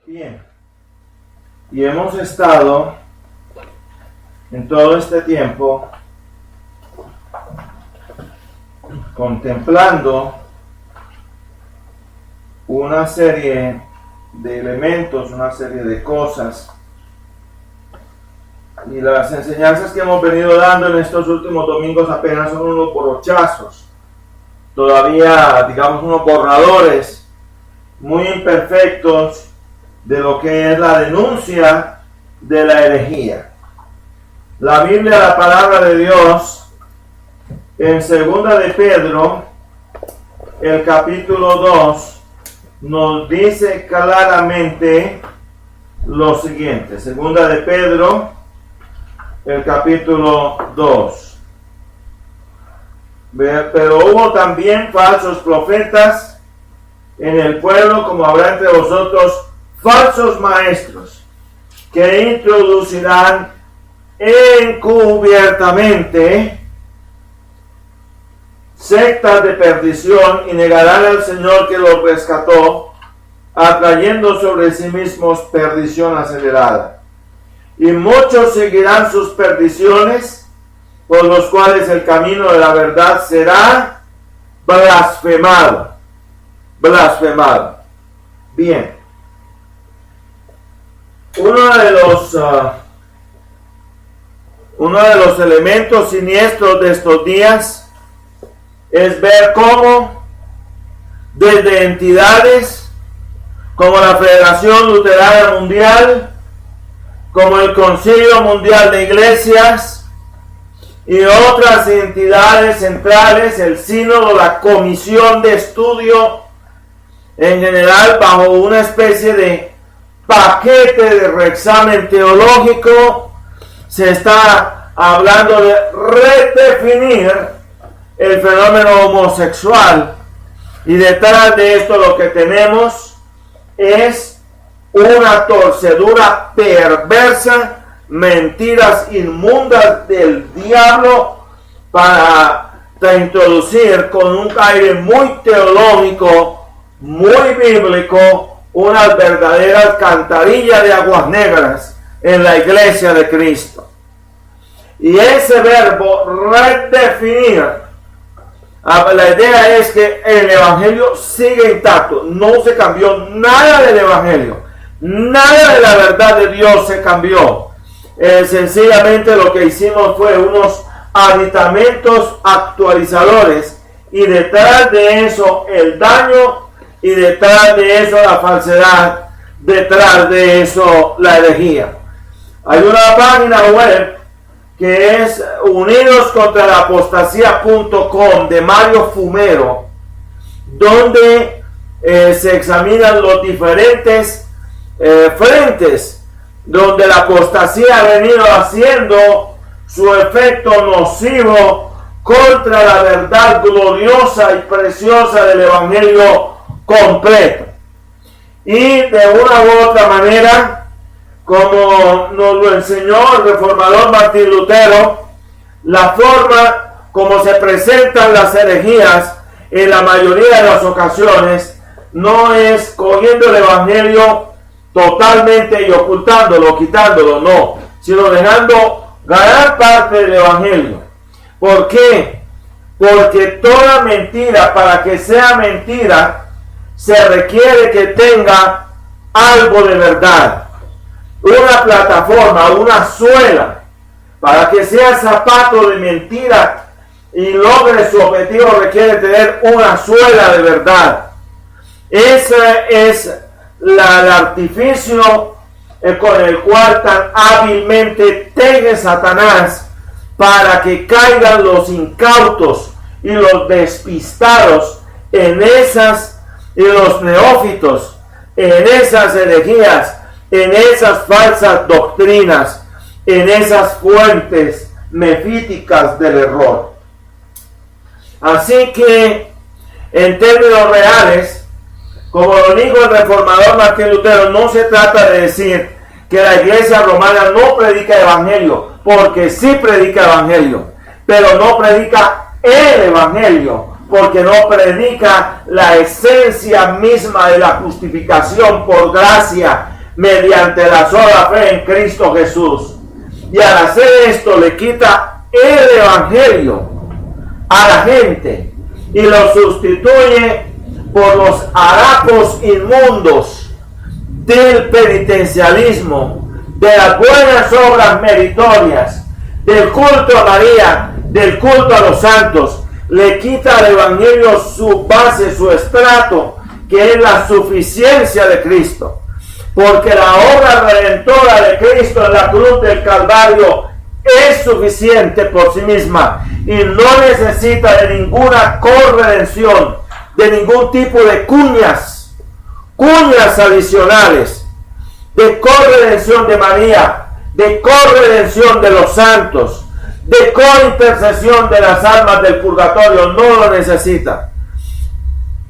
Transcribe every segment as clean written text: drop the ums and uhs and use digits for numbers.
Bien, y hemos estado en todo este tiempo contemplando una serie de elementos, una serie de cosas, y las enseñanzas que hemos venido dando en estos últimos domingos apenas son unos brochazos, todavía digamos unos borradores muy imperfectos de lo que es la denuncia de la herejía. La Biblia, la palabra de Dios, en 2 de Pedro, el capítulo 2, nos dice claramente lo siguiente. 2 de Pedro, el capítulo 2. Pero hubo también falsos profetas en el pueblo, como habrá entre vosotros falsos maestros, que introducirán encubiertamente sectas de perdición y negarán al Señor que los rescató, atrayendo sobre sí mismos perdición acelerada. Y muchos seguirán sus perdiciones, por los cuales el camino de la verdad será blasfemado. Blasfemado. Bien. Uno de los elementos siniestros de estos días es ver cómo desde entidades como la Federación Luterana Mundial, como el Concilio Mundial de Iglesias y otras entidades centrales, el Sínodo, la Comisión de Estudio en general, bajo una especie de paquete de reexamen teológico, se está hablando de redefinir el fenómeno homosexual, y detrás de esto lo que tenemos es una torcedura perversa, mentiras inmundas del diablo para introducir con un aire muy teológico, muy bíblico, unas verdaderas cantarillas de aguas negras en la iglesia de Cristo. Y ese verbo redefinir, la idea es que el evangelio sigue intacto, no se cambió nada del evangelio, nada de la verdad de Dios se cambió. Sencillamente lo que hicimos fue unos aditamentos actualizadores, y detrás de eso el daño, y detrás de eso la falsedad, detrás de eso la herejía. Hay una página web que es unidoscontralapostasía.com de Mario Fumero, donde se examinan los diferentes frentes donde la apostasía ha venido haciendo su efecto nocivo contra la verdad gloriosa y preciosa del evangelio completo. Y de una u otra manera, como nos lo enseñó el reformador Martín Lutero, la forma como se presentan las herejías en la mayoría de las ocasiones no es cogiendo el evangelio totalmente y ocultándolo, quitándolo, no, sino dejando gran parte del evangelio. ¿Por qué? Porque toda mentira, para que sea mentira, se requiere que tenga algo de verdad, una plataforma, una suela. Para que sea zapato de mentira y logre su objetivo, requiere tener una suela de verdad. Ese es el artificio con el cual tan hábilmente teje Satanás para que caigan los incautos y los despistados en esas, y los neófitos en esas herejías, en esas falsas doctrinas, en esas fuentes mefíticas del error. Así que, en términos reales, como lo dijo el reformador Martín Lutero, no se trata de decir que la iglesia romana no predica evangelio, porque sí predica evangelio, pero no predica el evangelio, porque no predica la esencia misma de la justificación por gracia mediante la sola fe en Cristo Jesús. Y al hacer esto le quita el evangelio a la gente y lo sustituye por los harapos inmundos del penitencialismo, de las buenas obras meritorias, del culto a María, del culto a los santos. Le quita al evangelio su base, su estrato, que es la suficiencia de Cristo. Porque la obra redentora de Cristo en la cruz del Calvario es suficiente por sí misma y no necesita de ninguna corredención, de ningún tipo de cuñas adicionales, de corredención de María, de corredención de los santos, de cointercesión de las almas del purgatorio. No lo necesita.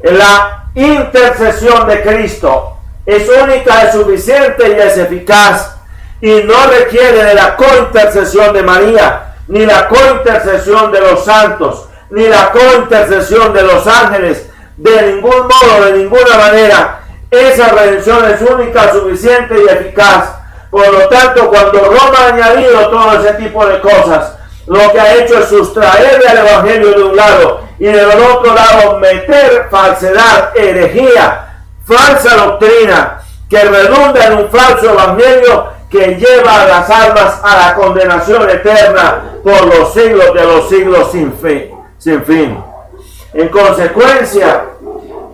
La intercesión de Cristo es única, es suficiente y es eficaz, y no requiere de la cointercesión de María, ni la cointercesión de los santos, ni la cointercesión de los ángeles, de ningún modo, de ninguna manera. Esa redención es única, suficiente y eficaz. Por lo tanto, cuando Roma ha añadido todo ese tipo de cosas, lo que ha hecho es sustraerle al evangelio de un lado y del otro lado meter falsedad, herejía, falsa doctrina, que redunda en un falso evangelio que lleva a las almas a la condenación eterna por los siglos de los siglos sin fin. En consecuencia,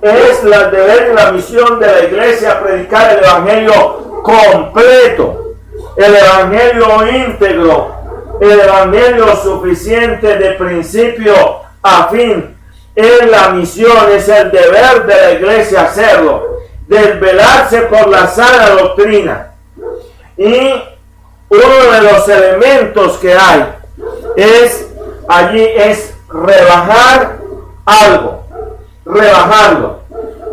es el deber y la misión de la iglesia predicar el evangelio completo, el evangelio íntegro, el evangelio suficiente de principio a fin. Es la misión, es el deber de la iglesia hacerlo, desvelarse por la sana doctrina. Y uno de los elementos que hay es rebajar algo, rebajarlo.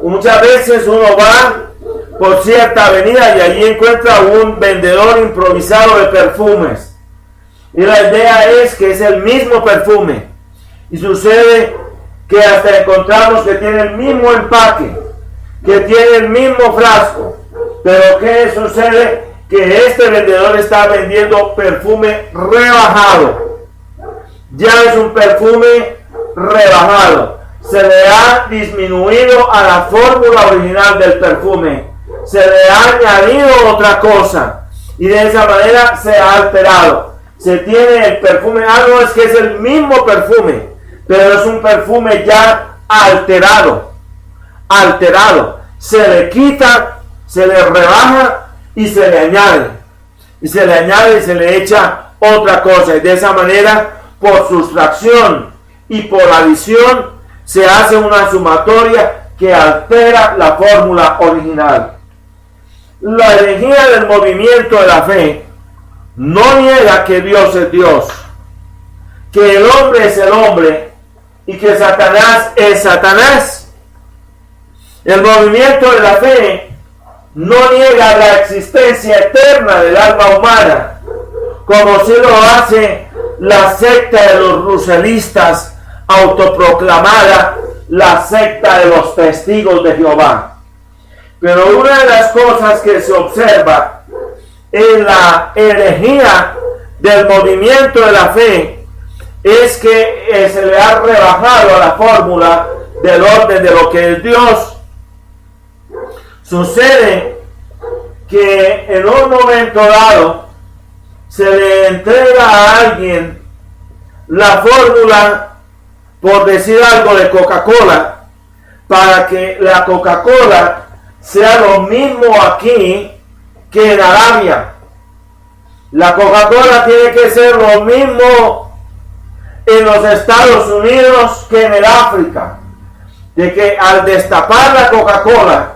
Muchas veces uno va por cierta avenida y allí encuentra un vendedor improvisado de perfumes. Y la idea es que es el mismo perfume. Y sucede que hasta encontramos que tiene el mismo empaque, que tiene el mismo frasco. Pero ¿qué sucede? Que este vendedor está vendiendo perfume rebajado. Ya es un perfume rebajado. Se le ha disminuido a la fórmula original del perfume. Se le ha añadido otra cosa. Y de esa manera se ha alterado. Se tiene el perfume, no es que es el mismo perfume, pero es un perfume ya alterado. Se le quita, se le rebaja y se le añade. Y se le añade y se le echa otra cosa. Y de esa manera, por sustracción y por adición, se hace una sumatoria que altera la fórmula original. La herejía del movimiento de la fe no niega que Dios es Dios, que el hombre es el hombre y que Satanás es Satanás. El movimiento de la fe no niega la existencia eterna del alma humana, como si lo hace la secta de los ruselistas autoproclamada, la secta de los testigos de Jehová. Pero una de las cosas que se observa en la herejía del movimiento de la fe es que se le ha rebajado a la fórmula del orden de lo que es Dios. Sucede que en un momento dado se le entrega a alguien la fórmula, por decir algo, de Coca-Cola, para que la Coca-Cola sea lo mismo aquí que en Arabia. La Coca-Cola tiene que ser lo mismo en los Estados Unidos que en el África. De que al destapar la Coca-Cola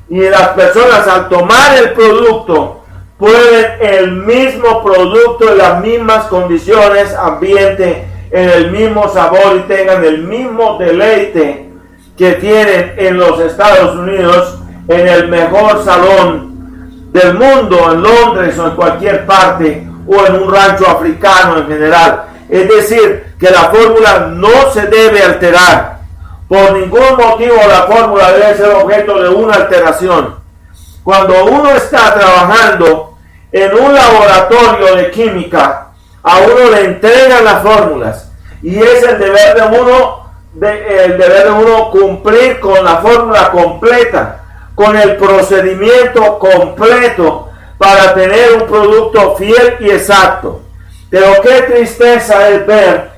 y las personas al tomar el producto prueben el mismo producto en las mismas condiciones, ambiente, en el mismo sabor y tengan el mismo deleite que tienen en los Estados Unidos, en el mejor salón del mundo, en Londres o en cualquier parte, o en un rancho africano en general. Es decir, que la fórmula no se debe alterar. Por ningún motivo la fórmula debe ser objeto de una alteración. Cuando uno está trabajando en un laboratorio de química, a uno le entregan las fórmulas y es el deber de uno cumplir con la fórmula completa, con el procedimiento completo para tener un producto fiel y exacto. Pero qué tristeza es ver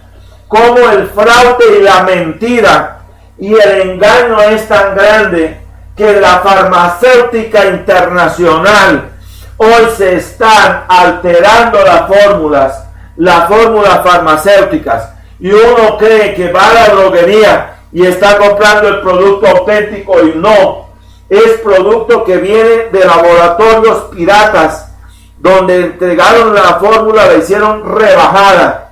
cómo el fraude y la mentira y el engaño es tan grande que la farmacéutica internacional hoy se están alterando las fórmulas farmacéuticas, y uno cree que va a la droguería y está comprando el producto auténtico, y no, es producto que viene de laboratorios piratas donde entregaron la fórmula, la hicieron rebajada,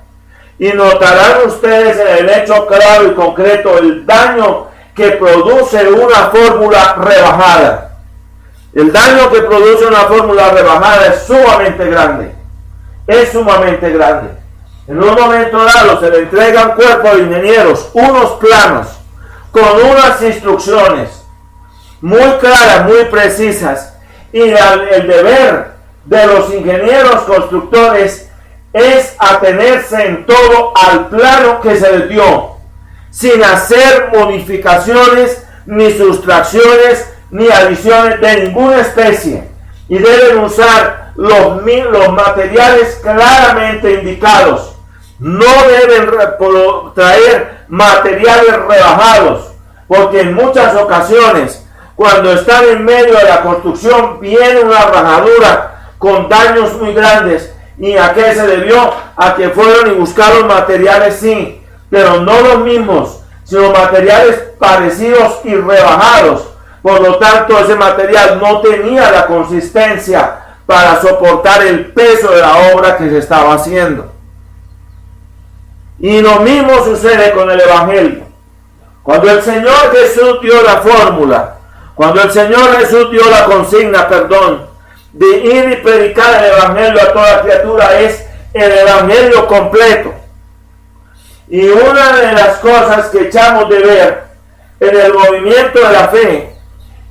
y notarán ustedes en el hecho claro y concreto el daño que produce una fórmula rebajada. El daño que produce una fórmula rebajada es sumamente grande. Es sumamente grande. En un momento dado se le entregan cuerpos de ingenieros unos planos con unas instrucciones muy claras, muy precisas, y el deber de los ingenieros constructores es atenerse en todo al plano que se les dio, sin hacer modificaciones, ni sustracciones, ni adiciones de ninguna especie, y deben usar los materiales claramente indicados. No deben traer materiales rebajados, porque en muchas ocasiones, cuando están en medio de la construcción, viene una rajadura con daños muy grandes. ¿Y a qué se debió? A que fueron y buscaron materiales, sí, pero no los mismos, sino materiales parecidos y rebajados. Por lo tanto, ese material no tenía la consistencia para soportar el peso de la obra que se estaba haciendo. Y lo mismo sucede con el Evangelio. Cuando el Señor Jesús dio la fórmula, cuando el Señor Jesús dio la consigna, de ir y predicar el Evangelio a toda criatura, es el Evangelio completo. Y una de las cosas que echamos de ver en el movimiento de la fe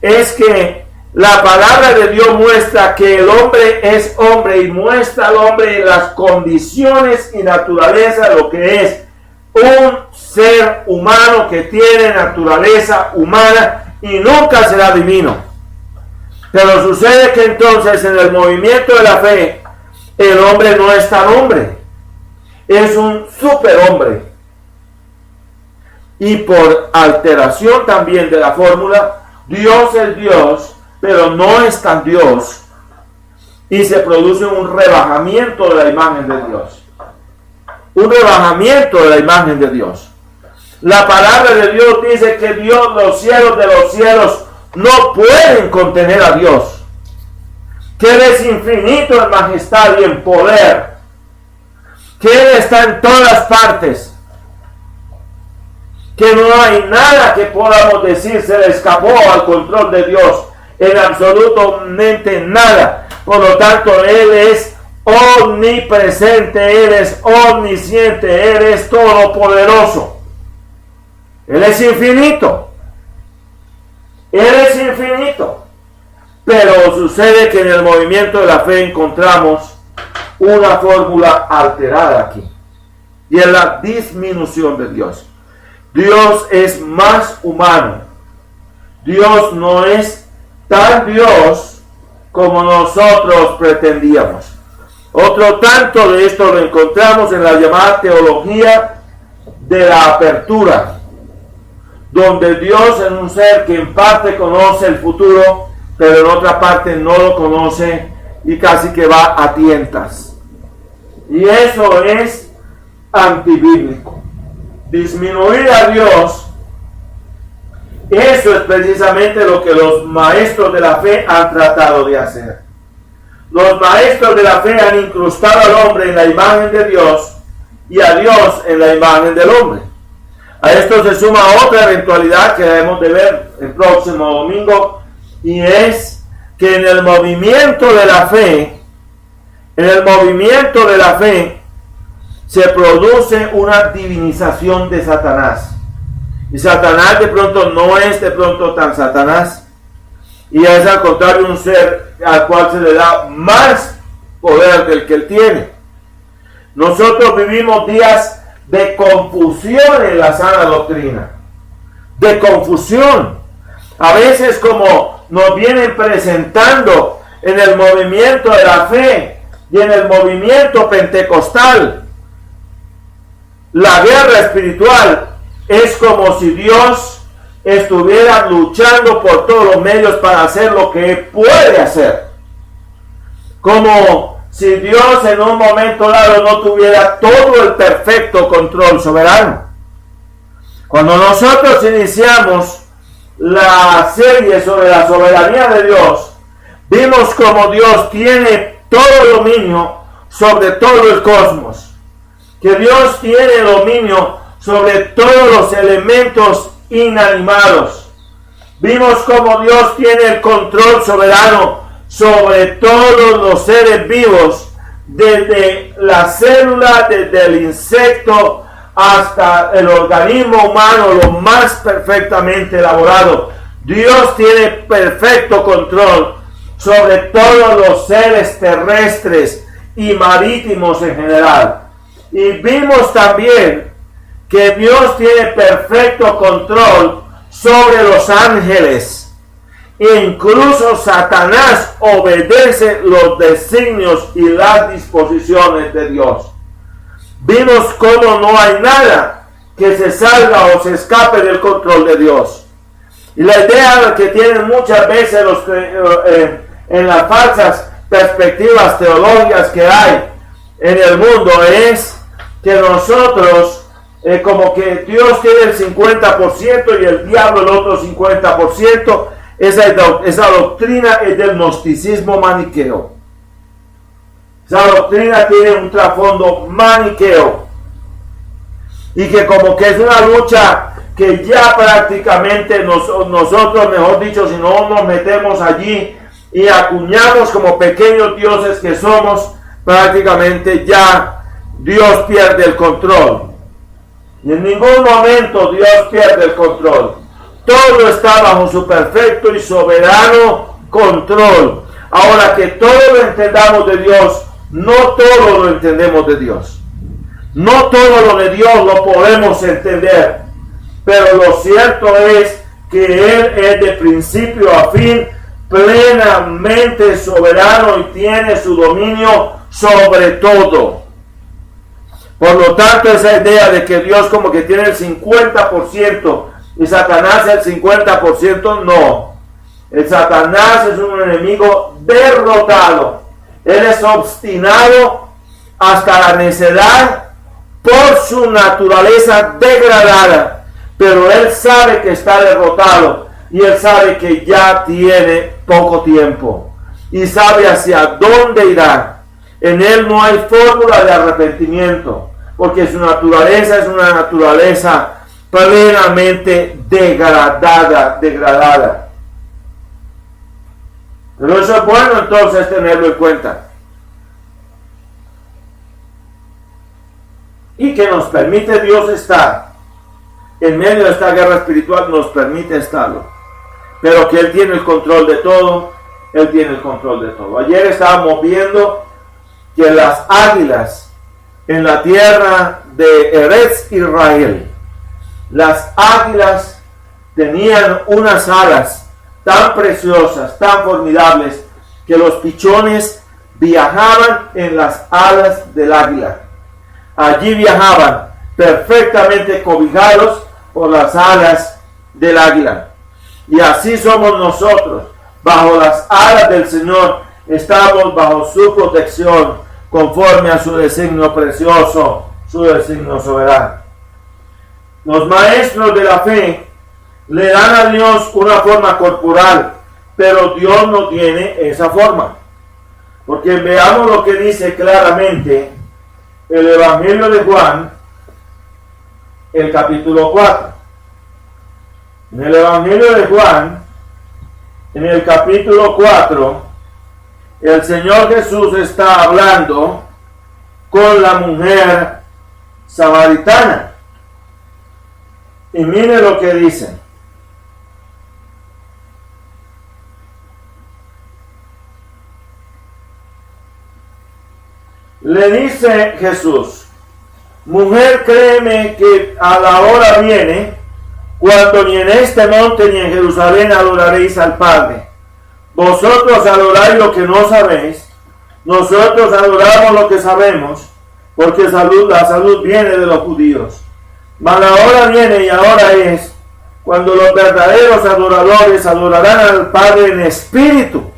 es que la palabra de Dios muestra que el hombre es hombre, y muestra al hombre en las condiciones y naturaleza de lo que es un ser humano que tiene naturaleza humana y nunca será divino. Pero sucede que entonces en el movimiento de la fe el hombre no es tan hombre, es un superhombre, y por alteración también de la fórmula, Dios es Dios, pero no es tan Dios, y se produce un rebajamiento de la imagen de Dios. Un rebajamiento de la imagen de Dios. La palabra de Dios dice que Dios, los cielos de los cielos, no pueden contener a Dios, que Él es infinito en majestad y en poder, que Él está en todas partes, que no hay nada que podamos decir se le escapó al control de Dios, en absolutamente nada. Por lo tanto, Él es omnipresente, Él es omnisciente, Él es todopoderoso, Él es infinito. Él es infinito. Pero sucede que en el movimiento de la fe encontramos una fórmula alterada aquí, y es la disminución de Dios. Dios es más humano. Dios no es tan Dios como nosotros pretendíamos. Otro tanto de esto lo encontramos en la llamada teología de la apertura, donde Dios es un ser que en parte conoce el futuro, pero en otra parte no lo conoce y casi que va a tientas. Y eso es antibíblico. Disminuir a Dios, eso es precisamente lo que los maestros de la fe han tratado de hacer. Los maestros de la fe han incrustado al hombre en la imagen de Dios y a Dios en la imagen del hombre. A esto se suma otra eventualidad que debemos de ver el próximo domingo, y es que en el movimiento de la fe, se produce una divinización de Satanás. Y Satanás de pronto no es de pronto tan Satanás. y es al contrario un ser al cual se le da más poder del que él tiene. Nosotros vivimos días de confusión en la sana doctrina, de confusión. A veces, como nos vienen presentando en el movimiento de la fe y en el movimiento pentecostal, la guerra espiritual es como si Dios estuviera luchando por todos los medios para hacer lo que Él puede hacer. Como si Dios en un momento dado no tuviera todo el perfecto control soberano. Cuando nosotros iniciamos la serie sobre la soberanía de Dios, vimos como Dios tiene todo dominio sobre todo el cosmos, que Dios tiene dominio sobre todos los elementos inanimados. Vimos como Dios tiene el control soberano sobre todos los seres vivos, desde la célula, desde el insecto hasta el organismo humano, lo más perfectamente elaborado. Dios tiene perfecto control sobre todos los seres terrestres y marítimos en general. Y vimos también que Dios tiene perfecto control sobre los ángeles. Incluso Satanás obedece los designios y las disposiciones de Dios. Vimos cómo no hay nada que se salga o se escape del control de Dios. Y la idea que tienen muchas veces en las falsas perspectivas teológicas que hay en el mundo es que nosotros, como que Dios tiene el 50% y el diablo el otro 50%, esa doctrina es del gnosticismo maniqueo. Esa doctrina tiene un trasfondo maniqueo. Y que como que es una lucha que ya prácticamente nosotros, mejor dicho, si no nos metemos allí y acuñamos como pequeños dioses que somos, prácticamente ya Dios pierde el control. Y en ningún momento Dios pierde el control. Todo está bajo su perfecto y soberano control. Ahora, que todo lo entendamos de Dios, no todo lo entendemos de Dios. No todo lo de Dios lo podemos entender. Pero lo cierto es que Él es de principio a fin plenamente soberano y tiene su dominio sobre todo. Por lo tanto, esa idea de que Dios como que tiene el 50% y Satanás el 50%, no. El Satanás es un enemigo derrotado. Él es obstinado hasta la necedad por su naturaleza degradada. Pero él sabe que está derrotado y él sabe que ya tiene poco tiempo y sabe hacia dónde irá. En él no hay fórmula de arrepentimiento, porque su naturaleza es una naturaleza plenamente degradada. Pero eso es bueno entonces tenerlo en cuenta. Y que nos permite Dios estar en medio de esta guerra espiritual, nos permite estarlo. Pero que Él tiene el control de todo, Él tiene el control de todo. Ayer estábamos viendo que las águilas en la tierra de Eretz Israel, las águilas tenían unas alas tan preciosas, tan formidables, que los pichones viajaban en las alas del águila. Allí viajaban perfectamente cobijados por las alas del águila. Y así somos nosotros, bajo las alas del Señor, estamos bajo su protección, conforme a su designio precioso, su designio soberano. Los maestros de la fe le dan a Dios una forma corporal, pero Dios no tiene esa forma. Porque veamos lo que dice claramente el Evangelio de Juan, el capítulo 4. En el Evangelio de Juan, en el capítulo 4, el Señor Jesús está hablando con la mujer samaritana. Y mire lo que dice. Le dice Jesús: mujer, créeme que a la hora viene cuando ni en este monte ni en Jerusalén adoraréis al Padre. Vosotros adoráis lo que no sabéis, nosotros adoramos lo que sabemos, porque la salud viene de los judíos. Mas la hora viene y ahora es cuando los verdaderos adoradores adorarán al Padre en espíritu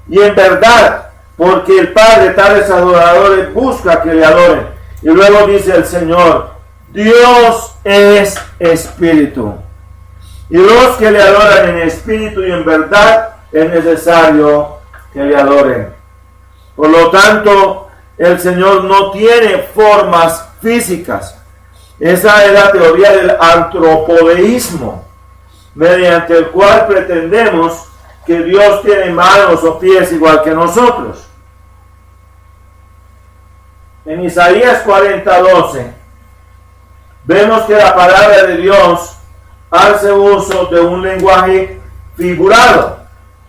y en verdad, porque el Padre tales adoradores busca que le adoren. Y luego dice el Señor: Dios es espíritu, y los que le adoran en espíritu y en verdad es necesario que le adoren. Por lo tanto, el Señor no tiene formas físicas. Esa es la teoría del antropodeísmo, mediante el cual pretendemos que Dios tiene manos o pies igual que nosotros. En Isaías 40:12 vemos que la palabra de Dios hace uso de un lenguaje figurado,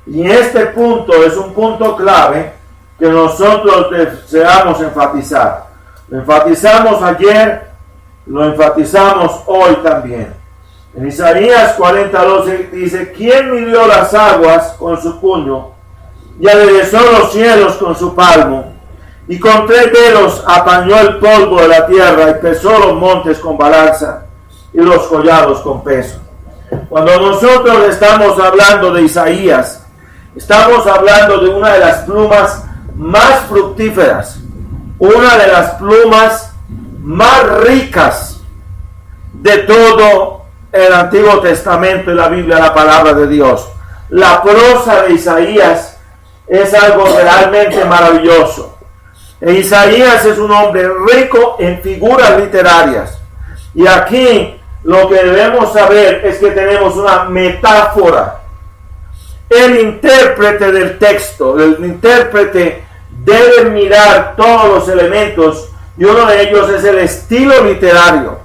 y este punto es un punto clave que nosotros deseamos enfatizar. Lo enfatizamos ayer, lo enfatizamos hoy también. En Isaías 40:12 dice: ¿quién midió las aguas con su puño y aderezó los cielos con su palmo? Y con 3 dedos apañó el polvo de la tierra y pesó los montes con balanza y los collados con peso. Cuando nosotros estamos hablando de Isaías, estamos hablando de una de las plumas más fructíferas, una de las plumas más ricas de todo el Antiguo Testamento y la Biblia, la palabra de Dios. La prosa de Isaías es algo realmente maravilloso. Isaías es un hombre rico en figuras literarias. Y aquí lo que debemos saber es que tenemos una metáfora. El intérprete del texto, el intérprete debe mirar todos los elementos, y uno de ellos es el estilo literario,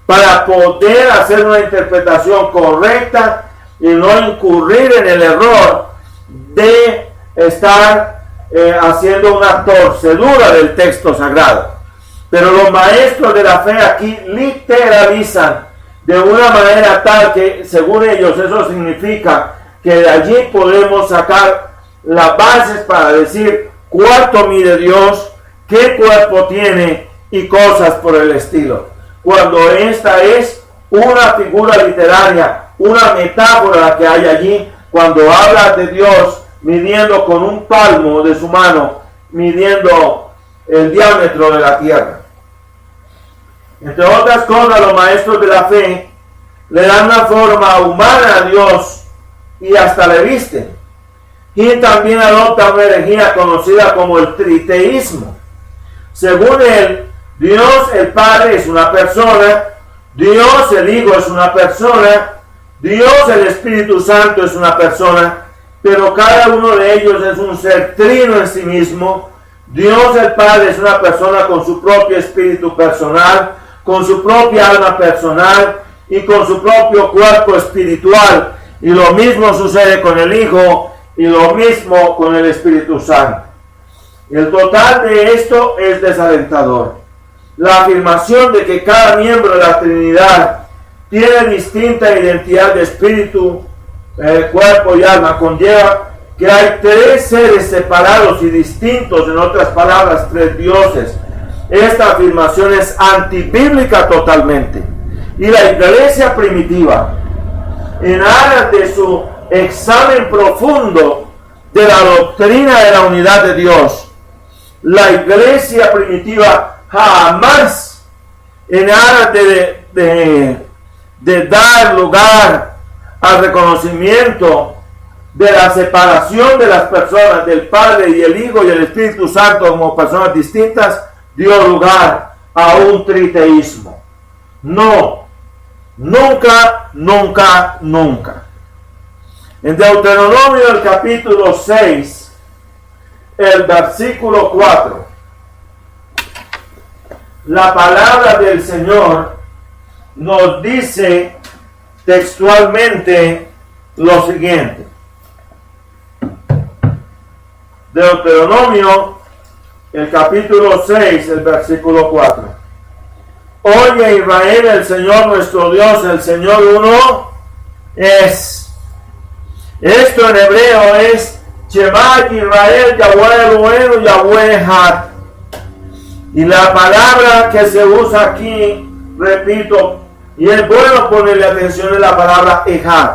para poder hacer una interpretación correcta y no incurrir en el error de estar haciendo una torcedura del texto sagrado. Pero los maestros de la fe aquí literalizan de una manera tal que, según ellos, eso significa que de allí podemos sacar las bases para decir cuánto mide Dios, qué cuerpo tiene y cosas por el estilo. Cuando esta es una figura literaria, una metáfora que hay allí, cuando habla de Dios midiendo con un palmo de su mano, midiendo el diámetro de la tierra. Entre otras cosas, los maestros de la fe le dan una forma humana a Dios y hasta le visten. Y también adopta una herejía conocida como el triteísmo. Según él, Dios el Padre es una persona, Dios el Hijo es una persona, Dios el Espíritu Santo es una persona, pero cada uno de ellos es un ser trino en sí mismo. Dios el Padre es una persona con su propio espíritu personal, con su propia alma personal y con su propio cuerpo espiritual. Y lo mismo sucede con el Hijo y lo mismo con el Espíritu Santo. El total de esto es desalentador. La afirmación de que cada miembro de la Trinidad tiene distinta identidad de espíritu, cuerpo y alma conlleva que hay 3 seres separados y distintos, en otras palabras, 3 dioses. Esta afirmación es antibíblica totalmente. Y la iglesia primitiva, en aras de su examen profundo de la doctrina de la unidad de Dios, la iglesia primitiva jamás, en aras de dar lugar al reconocimiento de la separación de las personas, del Padre y el Hijo y el Espíritu Santo como personas distintas, dio lugar a un triteísmo. No, nunca, nunca, nunca. En Deuteronomio, el capítulo 6, el versículo 4, la palabra del Señor nos dice textualmente lo siguiente. Deuteronomio, el capítulo 6, el versículo 4. Oye Israel, el Señor nuestro Dios, el Señor uno es. Esto en hebreo es Shema Israel, Yahweh Elohenu, Yahweh Echad. Y la palabra que se usa aquí, repito, y es bueno ponerle atención en la palabra Echad.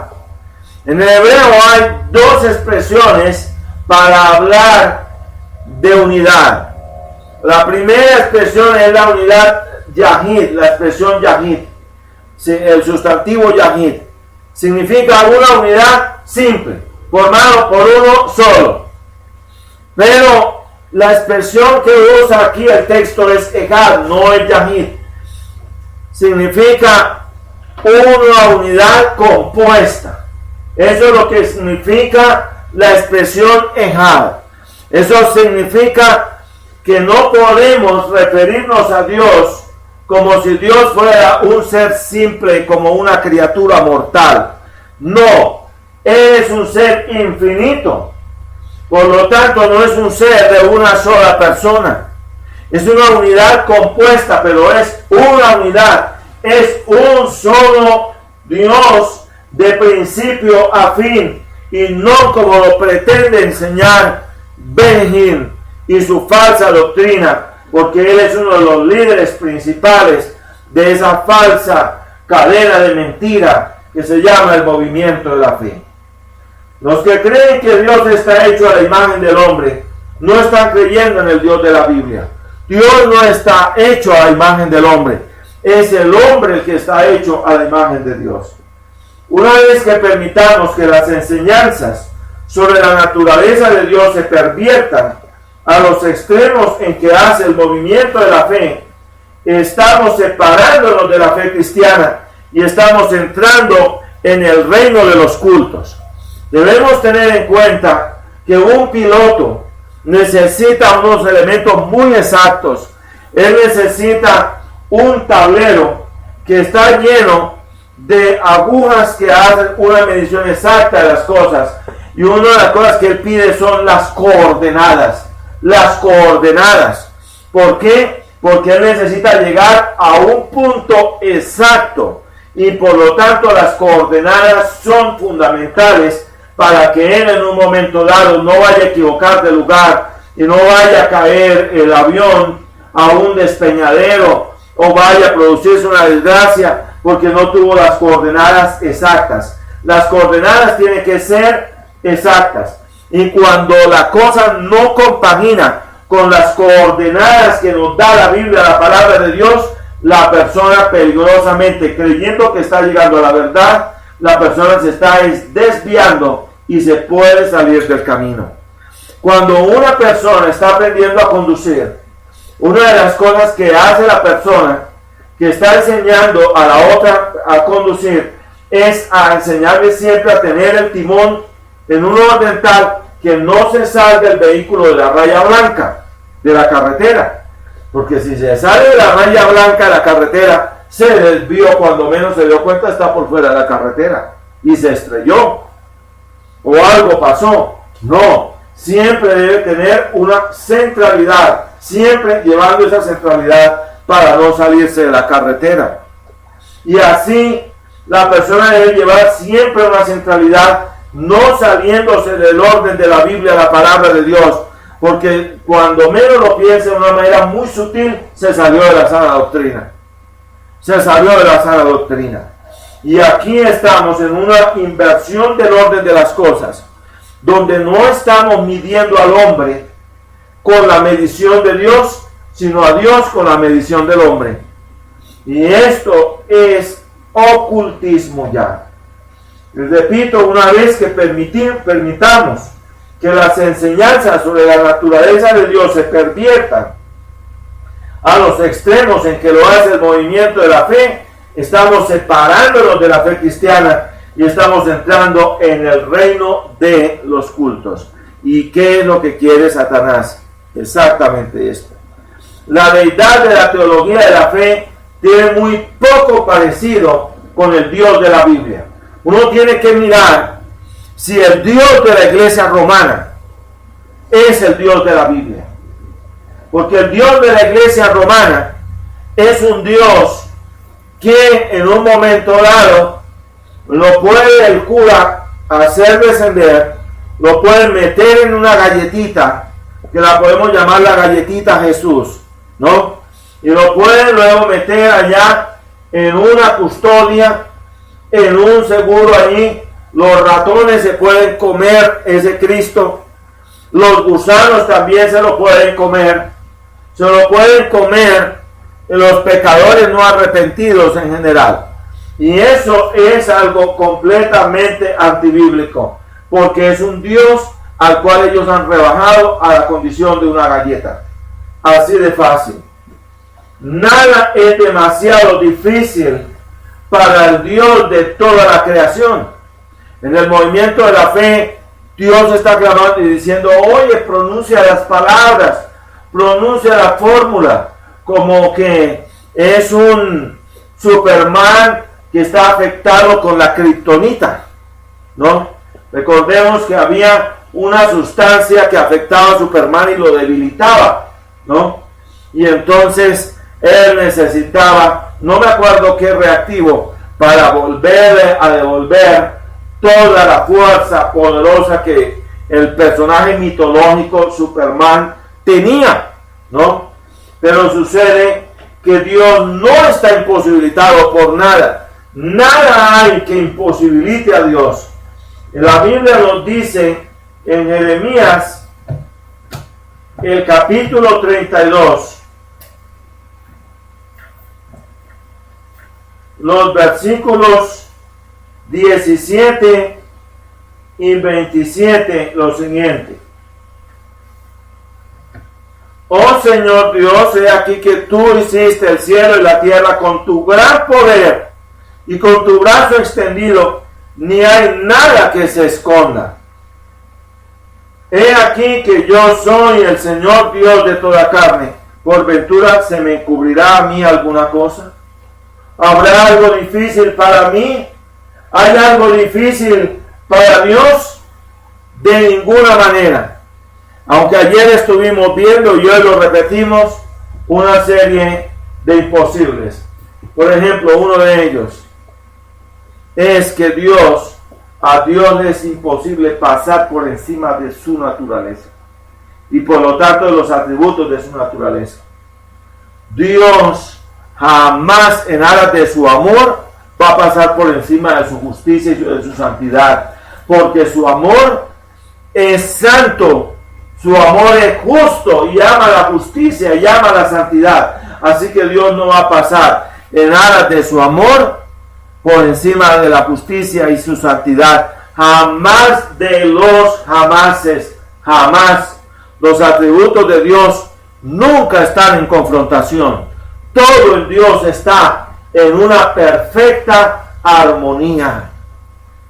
En el hebreo hay dos expresiones para hablar de unidad. La primera expresión es la unidad Yahid, la expresión Yahid, el sustantivo Yahid. Significa una unidad simple, formado por uno solo. Pero la expresión que usa aquí el texto es Echad, no es Yahid. Significa una unidad compuesta. Eso es lo que significa la expresión Echad. Eso significa que no podemos referirnos a Dios como si Dios fuera un ser simple, como una criatura mortal. No, Él es un ser infinito. Por lo tanto, no es un ser de una sola persona. Es una unidad compuesta, pero es una unidad. Es un solo Dios de principio a fin. Y no como lo pretende enseñar Benjamín y su falsa doctrina, porque él es uno de los líderes principales de esa falsa cadena de mentira que se llama el movimiento de la fe. Los que creen que Dios está hecho a la imagen del hombre no están creyendo en el Dios de la Biblia. Dios no está hecho a la imagen del hombre, es el hombre el que está hecho a la imagen de Dios. Una vez que permitamos que las enseñanzas sobre la naturaleza de Dios se perviertan a los extremos en que hace el movimiento de la fe, estamos separándonos de la fe cristiana y estamos entrando en el reino de los cultos. Debemos tener en cuenta que un piloto necesita unos elementos muy exactos. Él necesita un tablero que está lleno de agujas que hacen una medición exacta de las cosas. Y una de las cosas que él pide son las coordenadas. Las coordenadas. ¿Por qué? Porque él necesita llegar a un punto exacto. Y por lo tanto las coordenadas son fundamentales para que él en un momento dado no vaya a equivocar de lugar y no vaya a caer el avión a un despeñadero o vaya a producirse una desgracia porque no tuvo las coordenadas exactas. Las coordenadas tienen que ser exactas. Y cuando la cosa no compagina con las coordenadas que nos da la Biblia, la palabra de Dios, la persona peligrosamente, creyendo que está llegando a la verdad, la persona se está desviando y se puede salir del camino. Cuando una persona está aprendiendo a conducir, una de las cosas que hace la persona que está enseñando a la otra a conducir es a enseñarle siempre a tener el timón en un orden tal que no se salga el vehículo de la raya blanca de la carretera, porque si se sale de la raya blanca de la carretera, se desvió, cuando menos se dio cuenta está por fuera de la carretera y se estrelló o algo pasó. No, siempre debe tener una centralidad, siempre llevando esa centralidad para no salirse de la carretera. Y así la persona debe llevar siempre una centralidad, no saliéndose del orden de la Biblia, la palabra de Dios, porque cuando menos lo piense de una manera muy sutil, se salió de la sana doctrina. Se salió de la sana doctrina. Y aquí estamos en una inversión del orden de las cosas, donde no estamos midiendo al hombre con la medición de Dios, sino a Dios con la medición del hombre. Y esto es ocultismo ya. Y repito, una vez que permitamos que las enseñanzas sobre la naturaleza de Dios se perviertan a los extremos en que lo hace el movimiento de la fe, estamos separándonos de la fe cristiana y estamos entrando en el reino de los cultos. ¿Y qué es lo que quiere Satanás? Exactamente esto. La deidad de la teología de la fe tiene muy poco parecido con el Dios de la Biblia. Uno tiene que mirar si el Dios de la iglesia romana es el Dios de la Biblia. Porque el Dios de la iglesia romana es un Dios que en un momento dado lo puede el cura hacer descender, lo puede meter en una galletita, que la podemos llamar la galletita Jesús, ¿no? Y lo pueden luego meter allá en una custodia, en un seguro allí. Los ratones se pueden comer ese Cristo, los gusanos también se lo pueden comer, se lo pueden comer los pecadores no arrepentidos en general. Y eso es algo completamente antibíblico, porque es un Dios al cual ellos han rebajado a la condición de una galleta. Así de fácil. Nada es demasiado difícil para el Dios de toda la creación. En el movimiento de la fe, Dios está clamando y diciendo, oye, pronuncia las palabras, pronuncia la fórmula, como que es un Superman que está afectado con la kriptonita, ¿no? Recordemos que había una sustancia que afectaba a Superman y lo debilitaba, ¿no? Y entonces él necesitaba, no me acuerdo qué reactivo, para volver a devolver toda la fuerza poderosa que el personaje mitológico Superman tenía, ¿no? Pero sucede que Dios no está imposibilitado por nada. Nada hay que imposibilite a Dios. La Biblia nos dice en Jeremías, el capítulo 32, los versículos 17 y 27, lo siguiente. Oh Señor Dios, he aquí que tú hiciste el cielo y la tierra con tu gran poder y con tu brazo extendido, ni hay nada que se esconda. He aquí que yo soy el Señor Dios de toda carne. ¿Por ventura se me encubrirá a mí alguna cosa? ¿Habrá algo difícil para mí? ¿Hay algo difícil para Dios? De ninguna manera. Aunque ayer estuvimos viendo y hoy lo repetimos, una serie de imposibles. Por ejemplo, uno de ellos es que a Dios le es imposible pasar por encima de su naturaleza y por lo tanto de los atributos de su naturaleza. Dios jamás en aras de su amor va a pasar por encima de su justicia y de su santidad, porque su amor es santo, su amor es justo y ama la justicia y ama la santidad. Así que Dios no va a pasar en aras de su amor por encima de la justicia y su santidad. Jamás de los jamases, jamás. Los atributos de Dios nunca están en confrontación. Todo en Dios está en una perfecta armonía.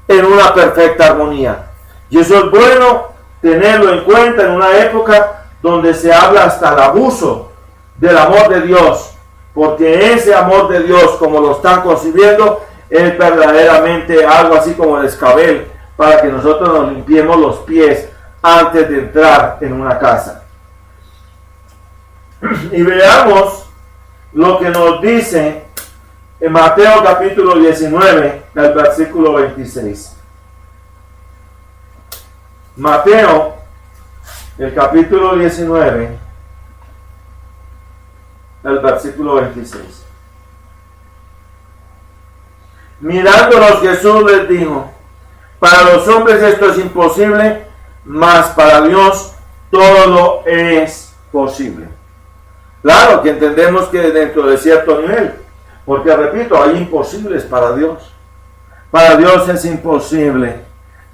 En una perfecta armonía. Y eso es bueno tenerlo en cuenta en una época donde se habla hasta el abuso del amor de Dios. Porque ese amor de Dios, como lo están concibiendo, es verdaderamente algo así como el escabel para que nosotros nos limpiemos los pies antes de entrar en una casa. Y veamos lo que nos dice en Mateo capítulo 19, el versículo 26. Mateo, el capítulo 19, el versículo 26. Mirándolos Jesús les dijo, para los hombres esto es imposible, mas para Dios todo es posible. Claro que entendemos que dentro de cierto nivel, porque repito, hay imposibles para Dios. Para Dios es imposible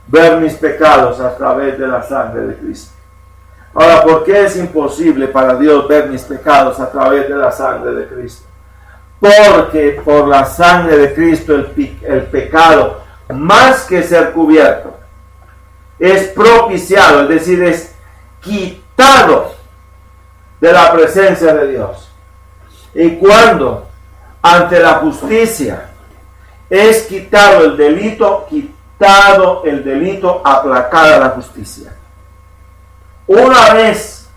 ver mis pecados a través de la sangre de Cristo. Ahora, ¿por qué es imposible para Dios ver mis pecados a través de la sangre de Cristo? Porque por la sangre de Cristo el pecado, más que ser cubierto, es propiciado, es decir, es quitado de la presencia de Dios. Y cuando ante la justicia es quitado el delito, aplacada la justicia. Una vez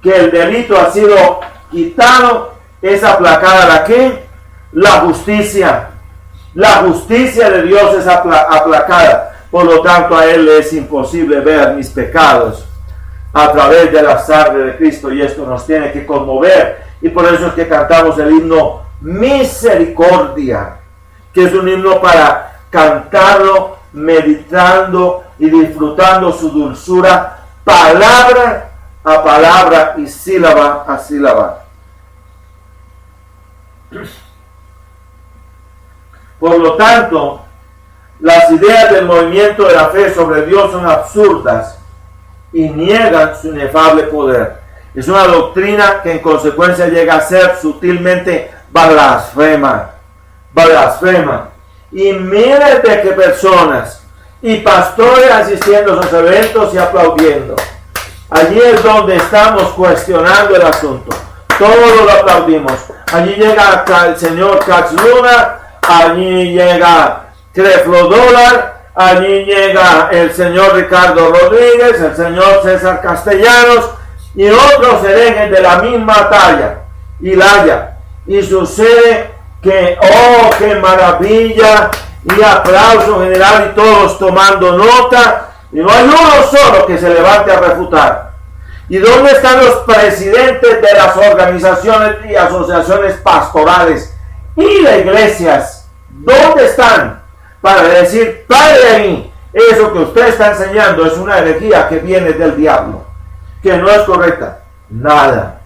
que el delito ha sido quitado, es aplacada la ¿qué? La justicia. La justicia de Dios es aplacada. Por lo tanto, a Él le es imposible ver mis pecados a través de la sangre de Cristo. Y esto nos tiene que conmover. Y por eso es que cantamos el himno Misericordia, que es un himno para cantarlo, meditando y disfrutando su dulzura, palabra a palabra y sílaba a sílaba. Por lo tanto, las ideas del movimiento de la fe sobre Dios son absurdas y niegan su inefable poder. Es una doctrina que en consecuencia llega a ser sutilmente blasfema. Y miles de que personas y pastores asistiendo a esos eventos y aplaudiendo. Allí es donde estamos cuestionando el asunto. Todos lo aplaudimos. Allí llega el señor Katz-Luna, allí llega Creflo Dollar, allí llega el señor Ricardo Rodríguez, el señor César Castellanos y otros herejes de la misma talla y laya. Y sucede que, ¡oh, qué maravilla! Y aplauso general y todos tomando nota. Y no hay uno solo que se levante a refutar. ¿Y dónde están los presidentes de las organizaciones y asociaciones pastorales y de iglesias? ¿Dónde están? Para decir, pare de ahí, eso que usted está enseñando es una herejía que viene del diablo, que no es correcta. Nada.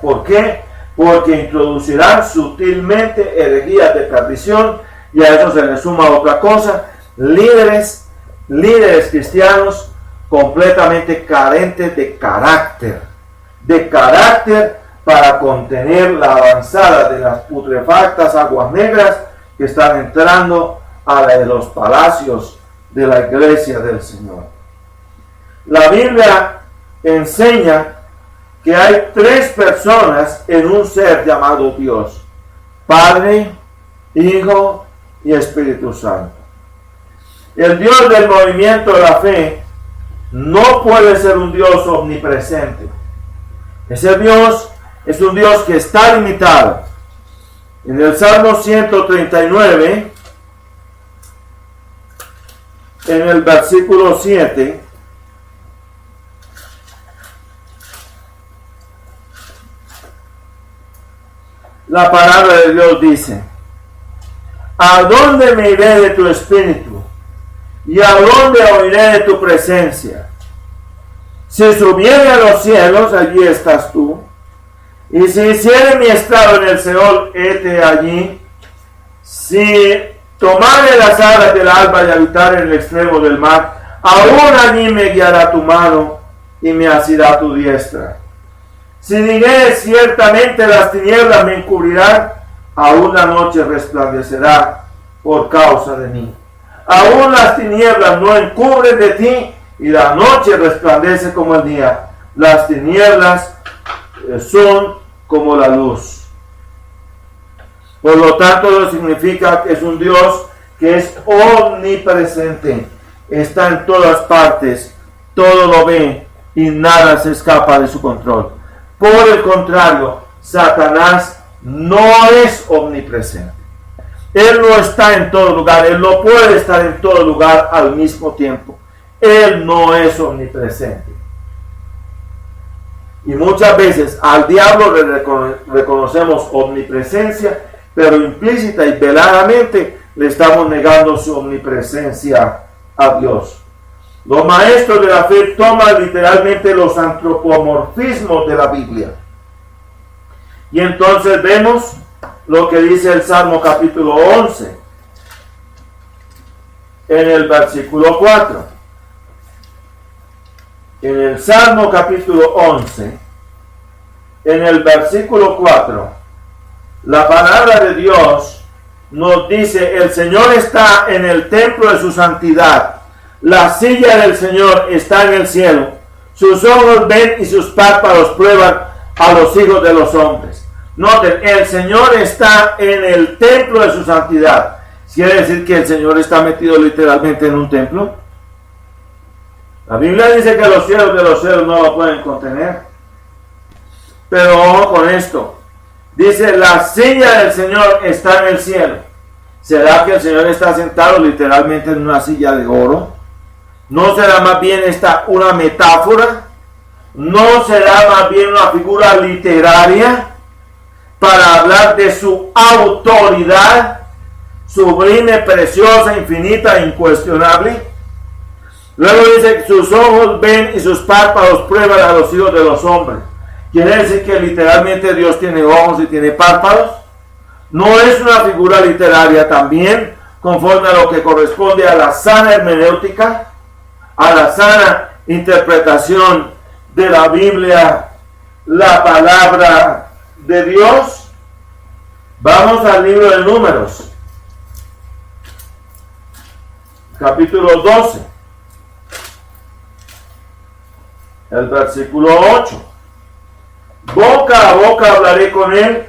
¿Por qué? Porque introducirán sutilmente herejías de perdición, y a eso se le suma otra cosa, líderes cristianos completamente carentes de carácter para contener la avanzada de las putrefactas aguas negras que están entrando a los palacios de la iglesia del Señor. La Biblia enseña que hay tres personas en un ser llamado Dios: Padre, Hijo y Espíritu Santo. El Dios del movimiento de la fe no puede ser un Dios omnipresente. Ese Dios es un Dios que está limitado. En el Salmo 139, en el versículo 7, la palabra de Dios dice: ¿a dónde me iré de tu espíritu? ¿Y a dónde oiré de tu presencia? Si subiere a los cielos, allí estás tú. Y si hiciere mi estrado en el Seol, hete allí. Si tomare las alas del alba y habitar en el extremo del mar, aún allí me guiará tu mano y me asirá tu diestra. Si diré, ciertamente las tinieblas me encubrirán, aún la noche resplandecerá por causa de mí. Aún las tinieblas no encubren de ti, y la noche resplandece como el día. Las tinieblas son como la luz. Por lo tanto, eso significa que es un Dios que es omnipresente. Está en todas partes, todo lo ve y nada se escapa de su control. Por el contrario, Satanás no es omnipresente. Él no está en todo lugar, él no puede estar en todo lugar al mismo tiempo. Él no es omnipresente. Y muchas veces al diablo le reconocemos omnipresencia, pero implícita y veladamente le estamos negando su omnipresencia a Dios. Los maestros de la fe toman literalmente los antropomorfismos de la Biblia. Y entonces vemos lo que dice el Salmo capítulo 11, en el versículo 4. En el Salmo capítulo 11, en el versículo 4, la palabra de Dios nos dice: el Señor está en el templo de su santidad, la silla del Señor está en el cielo, sus ojos ven y sus párpados prueban a los hijos de los hombres. Noten, el Señor está en el templo de su santidad. ¿Quiere decir que el Señor está metido literalmente en un templo? La Biblia dice que los cielos de los cielos no lo pueden contener. Pero ojo con esto. Dice, la silla del Señor está en el cielo. ¿Será que el Señor está sentado literalmente en una silla de oro? ¿No será más bien esta una metáfora? ¿No será más bien una figura literaria para hablar de su autoridad sublime, preciosa, infinita e incuestionable? Luego dice, sus ojos ven y sus párpados prueban a los hijos de los hombres. ¿Quiere decir que literalmente Dios tiene ojos y tiene párpados? No es una figura literaria también, conforme a lo que corresponde a la sana hermenéutica, a la sana interpretación de la Biblia, la palabra de Dios. Vamos al libro de Números, capítulo 12, el versículo 8. Boca a boca hablaré con él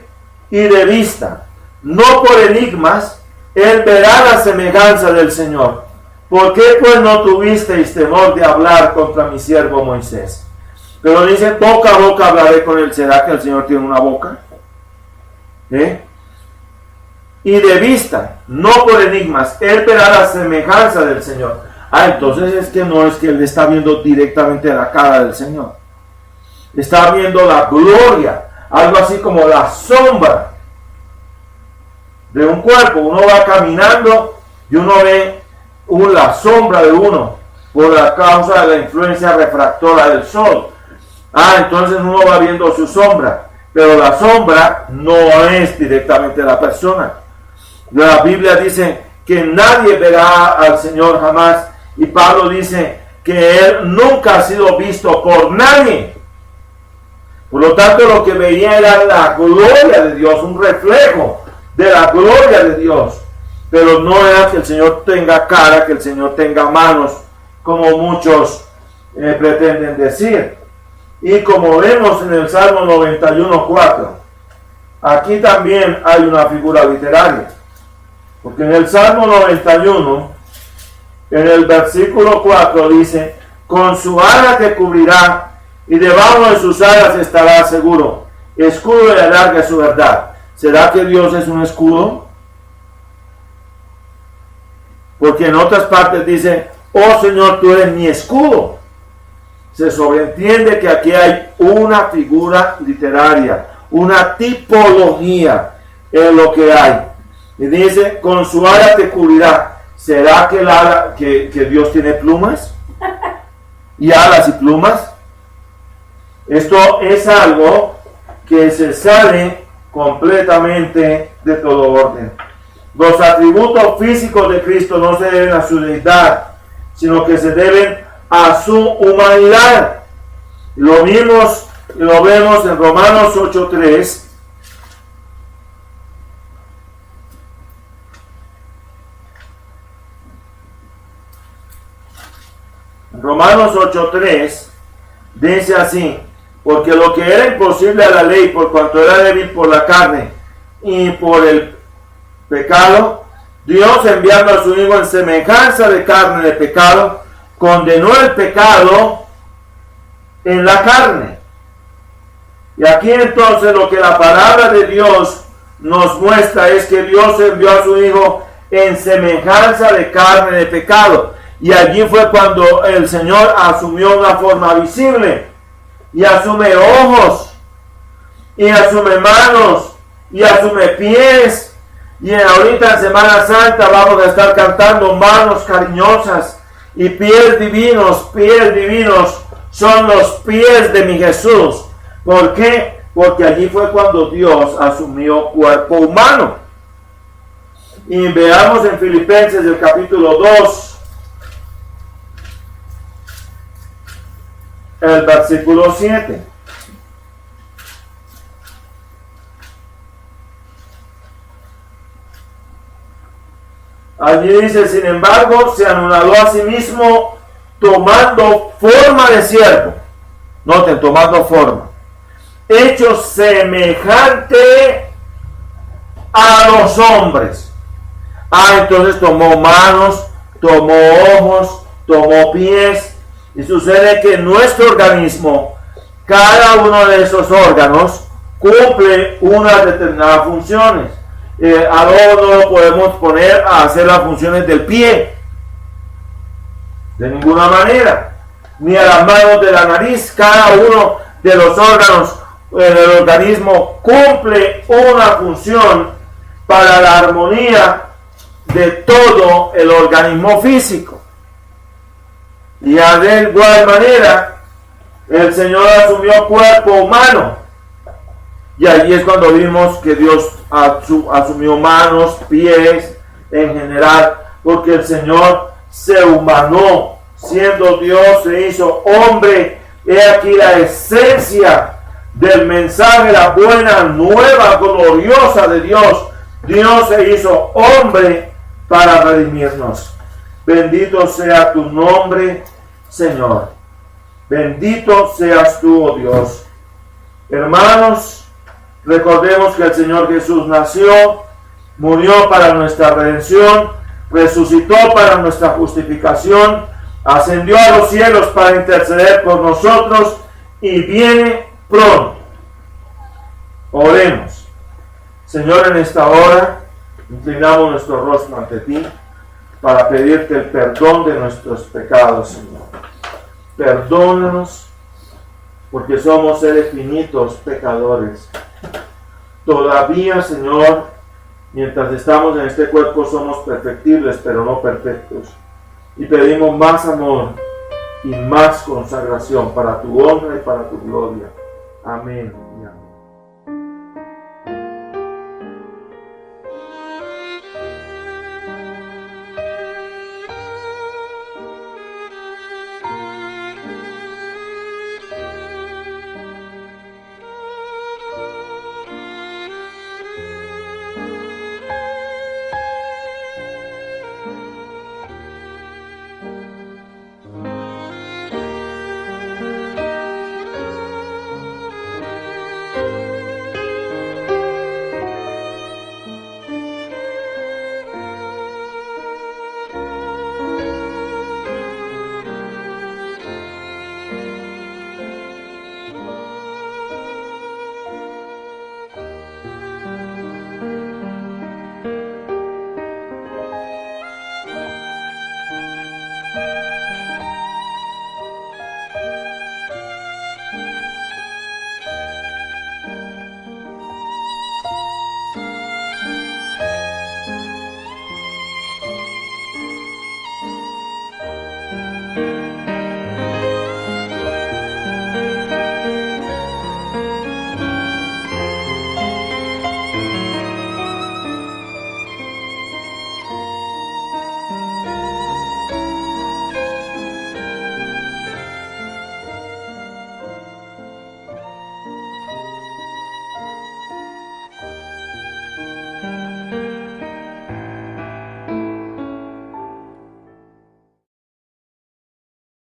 y de vista, no por enigmas, él verá la semejanza del Señor. ¿Por qué pues no tuvisteis temor de hablar contra mi siervo Moisés? Pero dice, boca a boca hablaré con él. ¿Será que el Señor tiene una boca? Y de vista, no por enigmas, él verá la semejanza del Señor. Entonces es que no es que él está viendo directamente la cara del Señor. Está viendo la gloria, algo así como la sombra de un cuerpo. Uno va caminando y uno ve la sombra de uno por la causa de la influencia refractora del sol. Entonces uno va viendo su sombra, pero la sombra no es directamente la persona. La Biblia dice que nadie verá al Señor jamás, y Pablo dice que él nunca ha sido visto por nadie. Por lo tanto, lo que veía era la gloria de Dios, un reflejo de la gloria de Dios. Pero no era que el Señor tenga cara, que el Señor tenga manos, como muchos pretenden decir. Y como vemos en el Salmo 91:4, aquí también hay una figura literaria. Porque en el Salmo 91, en el versículo 4 dice, con su ala te cubrirá y debajo de sus alas estará seguro. Escudo y alarga su verdad. ¿Será que Dios es un escudo? Porque en otras partes dice, oh Señor, tú eres mi escudo. Se sobreentiende que aquí hay una figura literaria, una tipología en lo que hay. Y dice, con su ala te cubrirá. ¿Será que Dios tiene plumas? ¿Y alas y plumas? Esto es algo que se sale completamente de todo orden. Los atributos físicos de Cristo no se deben a su deidad, sino que se deben a su humanidad. Lo vimos y lo vemos en Romanos 8:3. Romanos 8:3 dice así, porque lo que era imposible a la ley, por cuanto era débil por la carne y por el pecado, Dios, enviando a su Hijo en semejanza de carne de pecado, condenó el pecado en la carne. Y aquí entonces lo que la palabra de Dios nos muestra es que Dios envió a su Hijo en semejanza de carne de pecado. Y allí fue cuando el Señor asumió una forma visible, y asume ojos, y asume manos, y asume pies. Y ahorita en Semana Santa vamos a estar cantando manos cariñosas y pies divinos son los pies de mi Jesús. ¿Por qué? Porque allí fue cuando Dios asumió cuerpo humano. Y veamos en Filipenses el capítulo 2, el versículo 7. Allí dice, sin embargo, se anonadó a sí mismo tomando forma de siervo. Noten, tomando forma. Hecho semejante a los hombres. Entonces tomó manos, tomó ojos, tomó pies, Y sucede que en nuestro organismo, cada uno de esos órganos cumple unas determinadas funciones. A no lo podemos poner a hacer las funciones del pie, de ninguna manera, ni a las manos de la nariz. Cada uno de los órganos del organismo cumple una función para la armonía de todo el organismo físico. Y de igual manera, el Señor asumió cuerpo humano. Y allí es cuando vimos que Dios asumió manos, pies, en general, porque el Señor se humanó, siendo Dios, se hizo hombre. He aquí la esencia del mensaje, la buena nueva gloriosa de Dios. Dios se hizo hombre para redimirnos. Bendito sea tu nombre, Señor. Bendito seas tú, oh Dios. Hermanos, recordemos que el Señor Jesús nació, murió para nuestra redención, resucitó para nuestra justificación, ascendió a los cielos para interceder por nosotros y viene pronto. Oremos. Señor, en esta hora inclinamos nuestro rostro ante ti para pedirte el perdón de nuestros pecados, Señor. Perdónanos porque somos seres finitos, pecadores. Todavía, Señor, mientras estamos en este cuerpo somos perfectibles, pero no perfectos. Y pedimos más amor y más consagración para tu honra y para tu gloria. Amén.